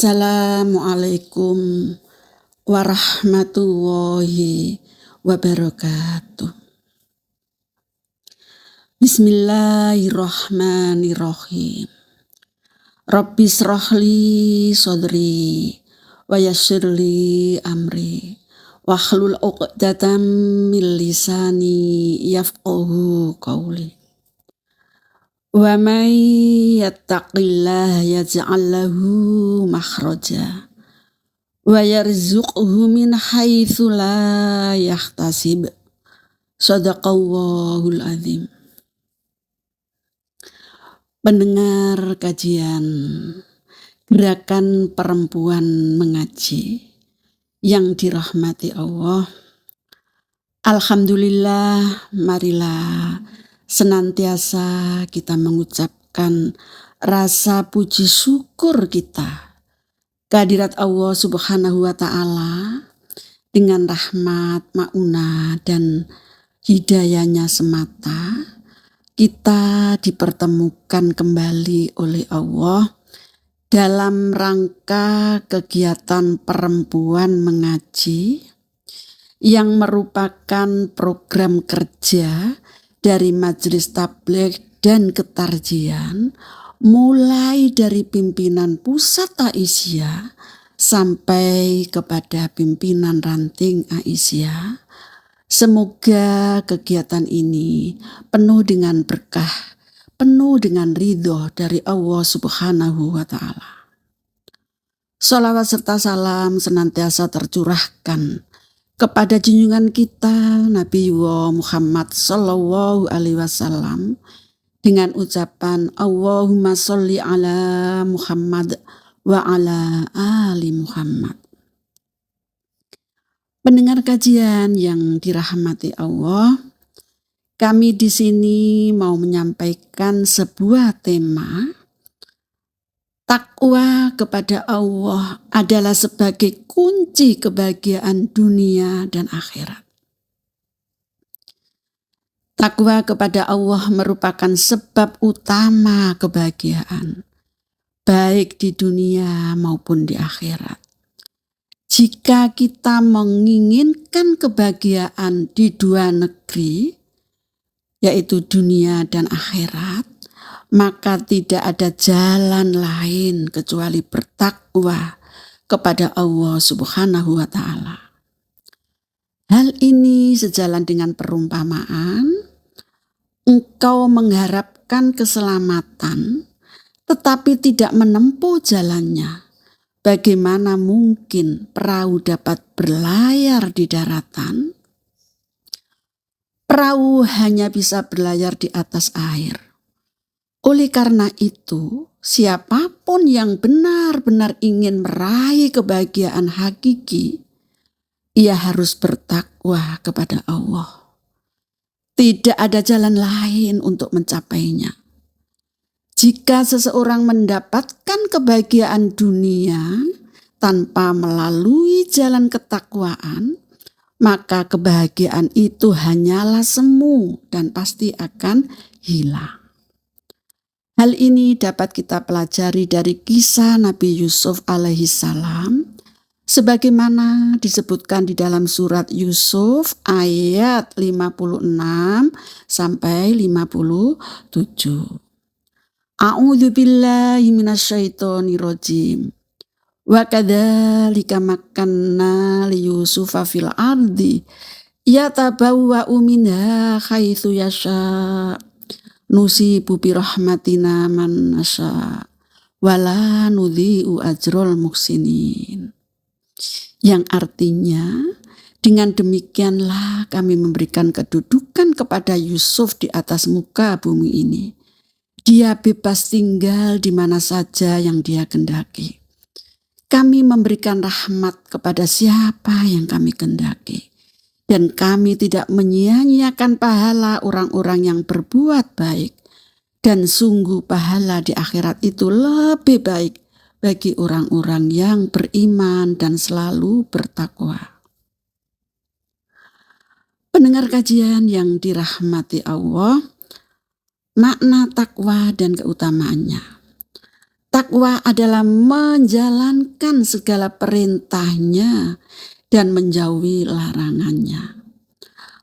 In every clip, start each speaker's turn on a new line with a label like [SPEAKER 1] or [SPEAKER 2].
[SPEAKER 1] Assalamualaikum warahmatullahi wabarakatuh. Bismillahirrahmanirrahim. Rabbi shrahli sodri wa yassirli amri wahlul 'uqdatam min lisani yafqahu qawli. Wa may yattaqillaha yaj'al lahu makhraja wa yarzuqhu min haitsu la yahtasib. Shadaqallahul azim. Pendengar kajian Gerakan Perempuan Mengaji yang dirahmati Allah, alhamdulillah, marilah senantiasa kita mengucapkan rasa puji syukur kita kehadirat Allah Subhanahu wa Ta'ala dengan rahmat, ma'unah dan hidayahnya semata. Kita dipertemukan kembali oleh Allah dalam rangka kegiatan perempuan mengaji yang merupakan program kerja dari Majelis Tabligh dan Ketarjian, mulai dari pimpinan pusat Aisyah sampai kepada pimpinan ranting Aisyah. Semoga kegiatan ini penuh dengan berkah, penuh dengan ridho dari Allah Subhanahu wa Ta'ala. Shalawat serta salam senantiasa tercurahkan kepada junjungan kita Nabi Muhammad sallallahu alaihi wasallam dengan ucapan Allahumma sholli ala Muhammad wa ala ali Muhammad. Pendengar kajian yang dirahmati Allah, kami di sini mau menyampaikan sebuah tema. Takwa kepada Allah adalah sebagai kunci kebahagiaan dunia dan akhirat. Takwa kepada Allah merupakan sebab utama kebahagiaan, baik di dunia maupun di akhirat. Jika kita menginginkan kebahagiaan di dua negeri, yaitu dunia dan akhirat, maka tidak ada jalan lain kecuali bertakwa kepada Allah Subhanahu wa Ta'ala. Hal ini sejalan dengan perumpamaan, engkau mengharapkan keselamatan tetapi tidak menempuh jalannya. Bagaimana mungkin perahu dapat berlayar di daratan? Perahu hanya bisa berlayar di atas air. Oleh karena itu, siapapun yang benar-benar ingin meraih kebahagiaan hakiki, ia harus bertakwa kepada Allah. Tidak ada jalan lain untuk mencapainya. Jika seseorang mendapatkan kebahagiaan dunia tanpa melalui jalan ketakwaan, maka kebahagiaan itu hanyalah semu dan pasti akan hilang. Hal ini dapat kita pelajari dari kisah Nabi Yusuf alaihissalam, sebagaimana disebutkan di dalam surat Yusuf ayat 56 sampai 57. A'udzu billahi minasyaitonir rajim. Wa kadzalika makkanna li Yusufa fil ardi yatabawwa'u minha haitsu yasha. Nusibu bi rahmatina man nasya wala nudhi'u ajrul muhsinin. Yang artinya, dengan demikianlah kami memberikan kedudukan kepada Yusuf di atas muka bumi ini. Dia bebas tinggal di mana saja yang dia kehendaki. Kami memberikan rahmat kepada siapa yang kami kehendaki. Dan kami tidak menyia-nyiakan pahala orang-orang yang berbuat baik. Dan sungguh pahala di akhirat itu lebih baik bagi orang-orang yang beriman dan selalu bertakwa. Pendengar kajian yang dirahmati Allah, makna takwa dan keutamaannya. Takwa adalah menjalankan segala perintahnya dan menjauhi larangannya.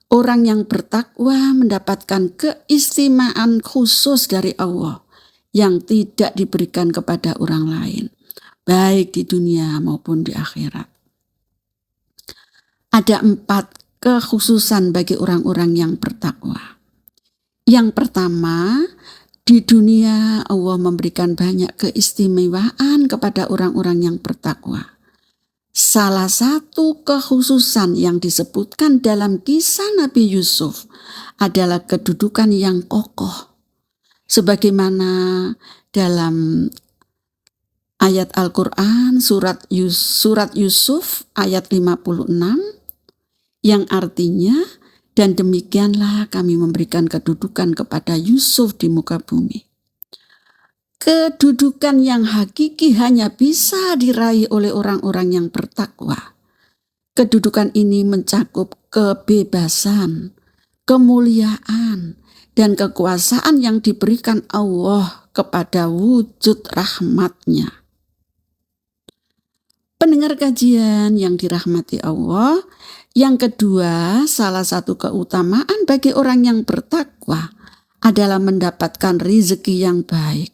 [SPEAKER 1] Orang yang bertakwa mendapatkan keistimewaan khusus dari Allah yang tidak diberikan kepada orang lain, baik di dunia maupun di akhirat. Ada 4 kekhususan bagi orang-orang yang bertakwa. Yang pertama, di dunia Allah memberikan banyak keistimewaan kepada orang-orang yang bertakwa. Salah satu kekhususan yang disebutkan dalam kisah Nabi Yusuf adalah kedudukan yang kokoh. Sebagaimana dalam ayat Al-Quran surat Yusuf ayat 56 yang artinya, dan demikianlah kami memberikan kedudukan kepada Yusuf di muka bumi. Kedudukan yang hakiki hanya bisa diraih oleh orang-orang yang bertakwa. Kedudukan ini mencakup kebebasan, kemuliaan, dan kekuasaan yang diberikan Allah kepada wujud rahmat-Nya. Pendengar kajian yang dirahmati Allah, yang kedua, salah satu keutamaan bagi orang yang bertakwa adalah mendapatkan rezeki yang baik.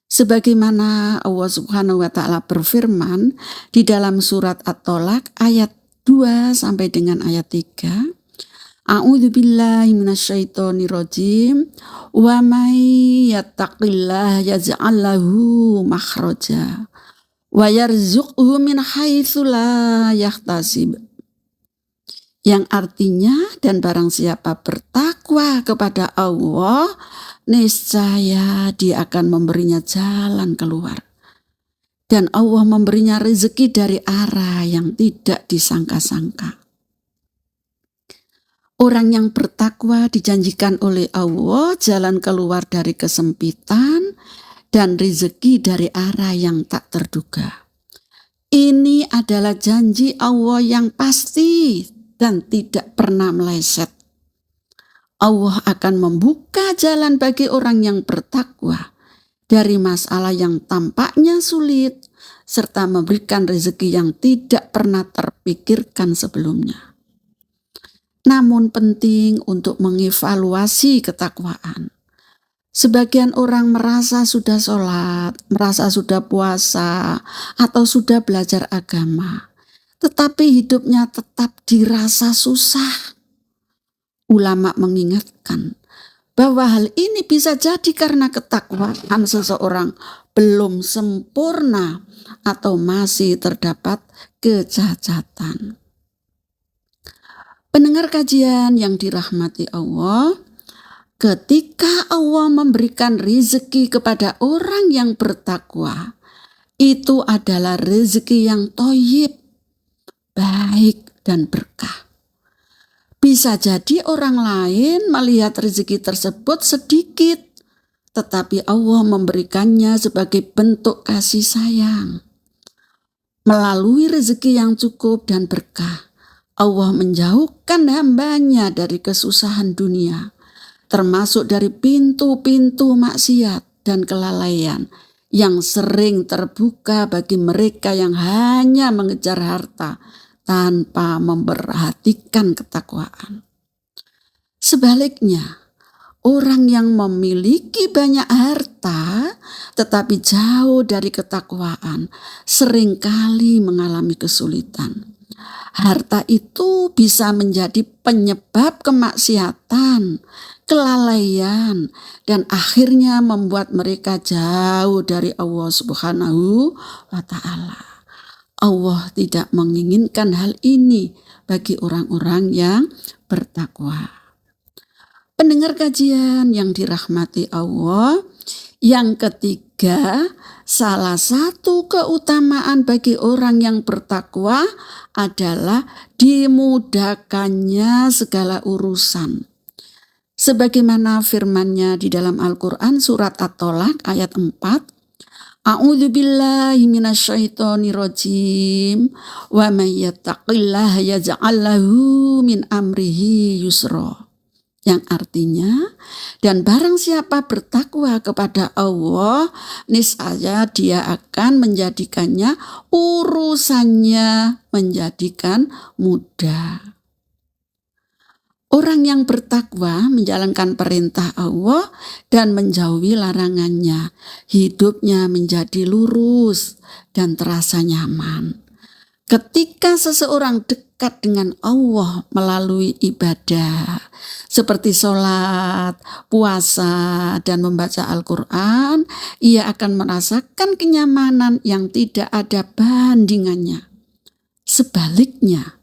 [SPEAKER 1] Sebagaimana Allah Subhanahu wa taala berfirman di dalam surat At-Tolak ayat 2 sampai dengan ayat 3. A'udzubillahi minasyaitonirrajim. Wa may yattaqillaha yaj'al lahu makhraja wa yarzuqhu min haitsu la yahtasib. Yang artinya, dan barang siapa bertakwa kepada Allah, niscaya Dia akan memberinya jalan keluar. Dan Allah memberinya rezeki dari arah yang tidak disangka-sangka. Orang yang bertakwa dijanjikan oleh Allah jalan keluar dari kesempitan dan rezeki dari arah yang tak terduga. Ini adalah janji Allah yang pasti dan tidak pernah meleset. Allah akan membuka jalan bagi orang yang bertakwa dari masalah yang tampaknya sulit, serta memberikan rezeki yang tidak pernah terpikirkan sebelumnya. Namun penting untuk mengevaluasi ketakwaan. Sebagian orang merasa sudah sholat, merasa sudah puasa, atau sudah belajar agama, tetapi hidupnya tetap dirasa susah. Ulama mengingatkan bahwa hal ini bisa jadi karena ketakwaan seseorang belum sempurna atau masih terdapat kecacatan. Pendengar kajian yang dirahmati Allah, ketika Allah memberikan rezeki kepada orang yang bertakwa, itu adalah rezeki yang thayyib, baik dan berkah. Bisa jadi orang lain melihat rezeki tersebut sedikit, tetapi Allah memberikannya sebagai bentuk kasih sayang. Melalui rezeki yang cukup dan berkah, Allah menjauhkan hamba-Nya dari kesusahan dunia, termasuk dari pintu-pintu maksiat dan kelalaian yang sering terbuka bagi mereka yang hanya mengejar harta tanpa memperhatikan ketakwaan. Sebaliknya, orang yang memiliki banyak harta tetapi jauh dari ketakwaan seringkali mengalami kesulitan. Harta itu bisa menjadi penyebab kemaksiatan, kelalaian, dan akhirnya membuat mereka jauh dari Allah Subhanahu wa taala. Allah tidak menginginkan hal ini bagi orang-orang yang bertakwa. Pendengar kajian yang dirahmati Allah, yang ketiga, salah satu keutamaan bagi orang yang bertakwa adalah dimudahkannya segala urusan. Sebagaimana firman-Nya di dalam Al-Quran surat At-Tolak ayat 4, A'udzubillahi minasyaitonirrajim. Wa may yattaqillaha yaj'al lahu min amrihi yusra. Yang artinya, dan barang siapa bertakwa kepada Allah, niscaya dia akan menjadikannya urusannya menjadikan mudah. Orang yang bertakwa menjalankan perintah Allah dan menjauhi larangannya, hidupnya menjadi lurus dan terasa nyaman. Ketika seseorang dekat dengan Allah melalui ibadah, seperti sholat, puasa, dan membaca Al-Quran, ia akan merasakan kenyamanan yang tidak ada bandingannya. Sebaliknya,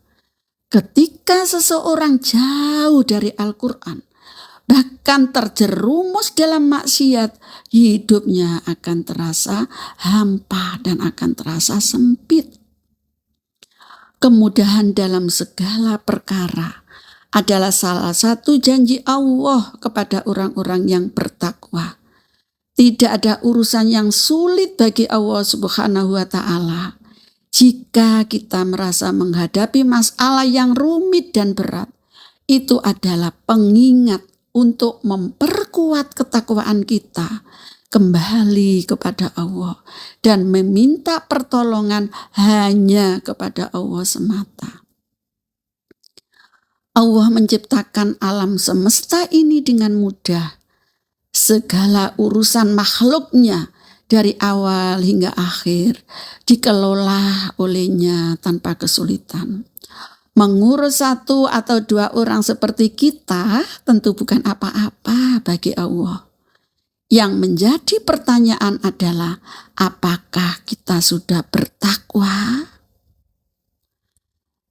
[SPEAKER 1] ketika seseorang jauh dari Al-Quran, bahkan terjerumus dalam maksiat, hidupnya akan terasa hampa dan akan terasa sempit. Kemudahan dalam segala perkara adalah salah satu janji Allah kepada orang-orang yang bertakwa. Tidak ada urusan yang sulit bagi Allah Subhanahu wa Ta'ala. Jika kita merasa menghadapi masalah yang rumit dan berat, itu adalah pengingat untuk memperkuat ketakwaan kita kembali kepada Allah dan meminta pertolongan hanya kepada Allah semata. Allah menciptakan alam semesta ini dengan mudah. Segala urusan makhluknya dari awal hingga akhir dikelola olehnya tanpa kesulitan. Mengurus satu atau dua orang seperti kita tentu bukan apa-apa bagi Allah. Yang menjadi pertanyaan adalah, apakah kita sudah bertakwa?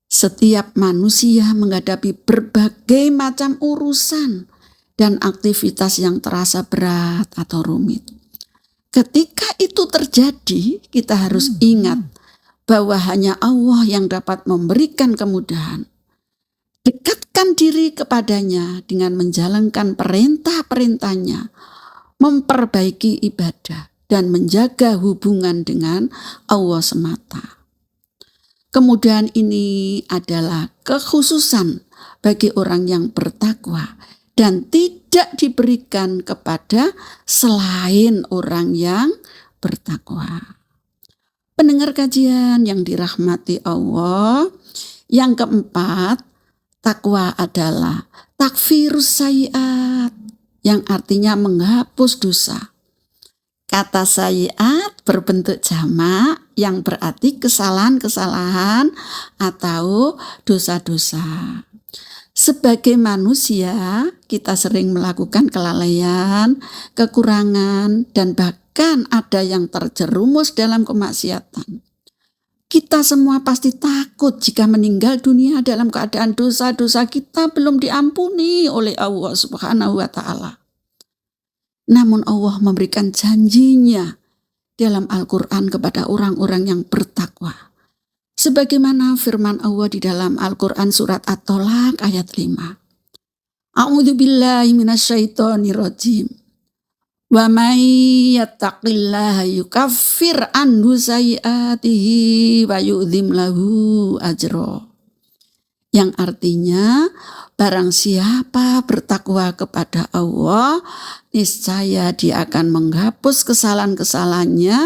[SPEAKER 1] Setiap manusia menghadapi berbagai macam urusan dan aktivitas yang terasa berat atau rumit. Ketika itu terjadi, kita harus ingat bahwa hanya Allah yang dapat memberikan kemudahan. Dekatkan diri kepadanya dengan menjalankan perintah-perintahnya, memperbaiki ibadah, dan menjaga hubungan dengan Allah semata. Kemudahan ini adalah kekhususan bagi orang yang bertakwa dan tidak diberikan kepada selain orang yang bertakwa. Pendengar kajian yang dirahmati Allah, yang keempat, takwa adalah takfirus sayyi'at, yang artinya menghapus dosa. Kata sayyi'at berbentuk jamak yang berarti kesalahan-kesalahan atau dosa-dosa. Sebagai manusia, kita sering melakukan kelalaian, kekurangan, dan bahkan ada yang terjerumus dalam kemaksiatan. Kita semua pasti takut jika meninggal dunia dalam keadaan dosa-dosa kita belum diampuni oleh Allah Subhanahu wa Ta'ala. Namun Allah memberikan janjinya dalam Al-Quran kepada orang-orang yang bertakwa. Sebagaimana firman Allah di dalam Al-Quran surat At-Tolak ayat 5. A'udzubillahi minasyaitonirrajim. Wa may yattaqillaha yukaffir anhu sayyi'atihi wa yu'dzim lahu ajra. Yang artinya, barang siapa bertakwa kepada Allah, niscaya dia akan menghapus kesalahan-kesalahannya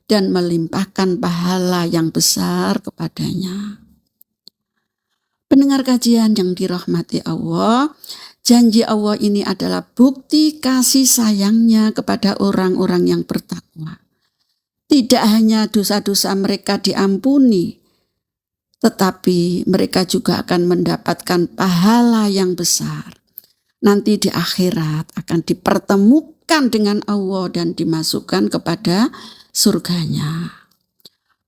[SPEAKER 1] dan melimpahkan pahala yang besar kepadanya. Pendengar kajian yang dirahmati Allah, janji Allah ini adalah bukti kasih sayangnya kepada orang-orang yang bertakwa. Tidak hanya dosa-dosa mereka diampuni, tetapi mereka juga akan mendapatkan pahala yang besar. Nanti di akhirat akan dipertemukan dengan Allah dan dimasukkan kepada surganya.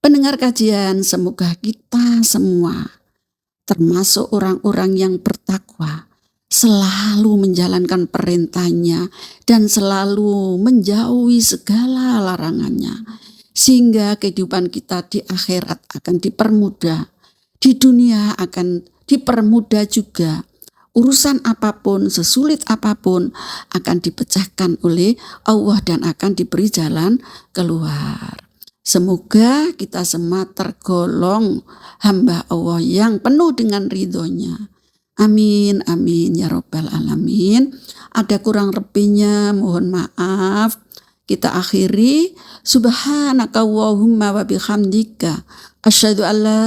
[SPEAKER 1] Pendengar kajian, semoga kita semua, termasuk orang-orang yang bertakwa, selalu menjalankan perintahnya dan selalu menjauhi segala larangannya, sehingga kehidupan kita di akhirat akan dipermudah, di dunia akan dipermudah juga. Urusan apapun, sesulit apapun akan dipecahkan oleh Allah dan akan diberi jalan keluar. Semoga kita semua tergolong hamba Allah yang penuh dengan ridhonya. Amin, amin ya robbal alamin. Ada kurang lebihnya mohon maaf. Kita akhiri. Subhanaka Allahumma wa bihamdika asyhadu an la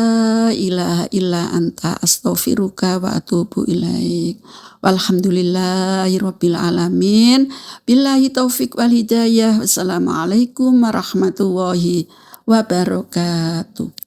[SPEAKER 1] ilaha illa anta astaghfiruka wa atubu ilaik. Walhamdulillahi rabbil alamin. Billahi taufik wal hidayah. Wassalamualaikum warahmatullahi wabarakatuh.